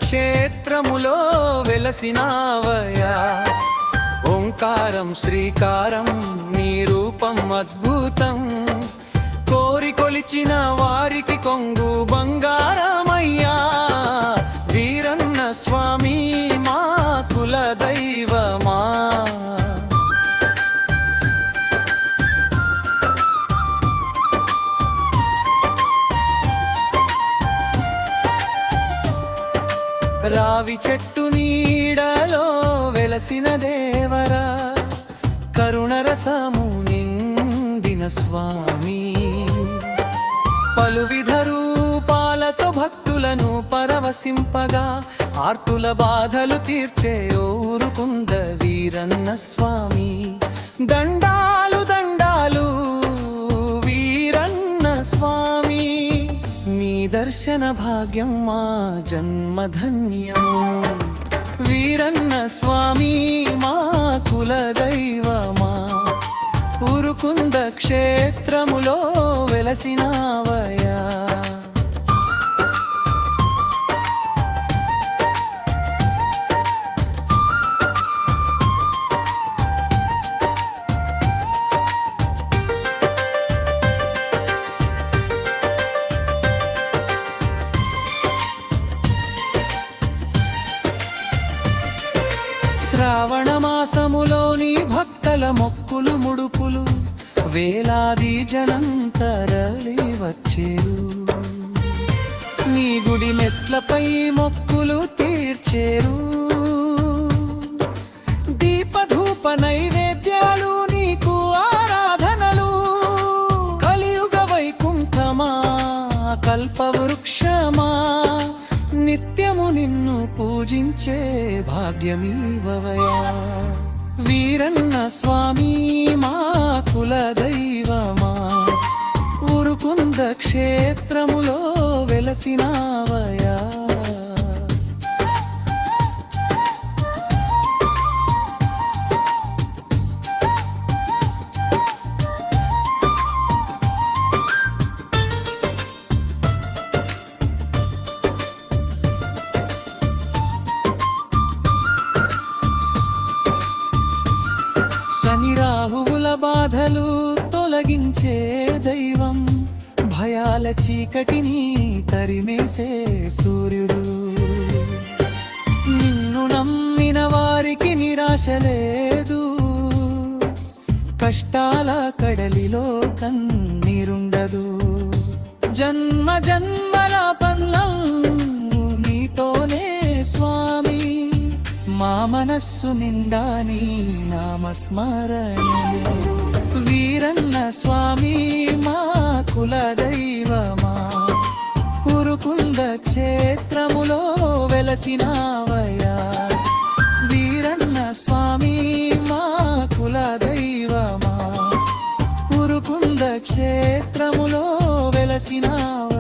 క్షేత్రములో వెలసినావయా. ఓంకారం శ్రీకారం నీ రూపం అద్భుతం, కోరి కొలిచిన వారికి కొంగు బంగారమయ్యా. వీరన్న స్వామి మా కుల దైవమా. రావి చెట్టు నీడలో వెలసిన దేవరా, కరుణరసము నిండిన స్వామి. పలువిధ రూపాలతో భక్తులను పరవశింపగా, ఆర్తుల బాధలు తీర్చే ఊరుకుంద వీరన్న స్వామి. దండాలు దండాలు వీరన్న స్వామి, నీ దర్శన భాగ్యం మా జన్మధన్యం. వీరన్న స్వామి మా కుల దైవమా, ఉరుకుంద క్షేత్రములో వెలసినావయా. శ్రావణ మాసములోని భక్తల మొక్కులు ముడుపులు, వేలాది జనం తరలి వచ్చేరు. నీ గుడి మెట్లపై మొక్కులు తీర్చేరు. దీపధూప నైవేద్యాలు నీకు ఆరాధనలు, కలియుగ వైకుంఠమా కల్పవృక్షమా, నిత్యము నిన్ను పూజించే భాగ్యమీవవయా. వీరన్న స్వామి మా కుల దైవమా, ఉరుకుంద క్షేత్రములో వెలసినావయా. శని రాహువుల బాధలు తొలగించే దైవం, భయాల చీకటిని తరిమేసే సూర్యుడు. నిన్ను నమ్మిన వారికి నిరాశ లేదు, కష్టాల కడలిలో కన్నీరుండదు. జన్మ జన్మల పల్లం నీతోనే స్వామి, మా మనస్సు నిండా నీ నామస్మరణము. వీరన్న స్వామి మా కుల దైవమా, ఉరుకుంద క్షేత్రములో వెలసినావయా. వీరన్న స్వామి మా కుల దైవమా, ఉరుకుంద క్షేత్రములో వెలసినావయా.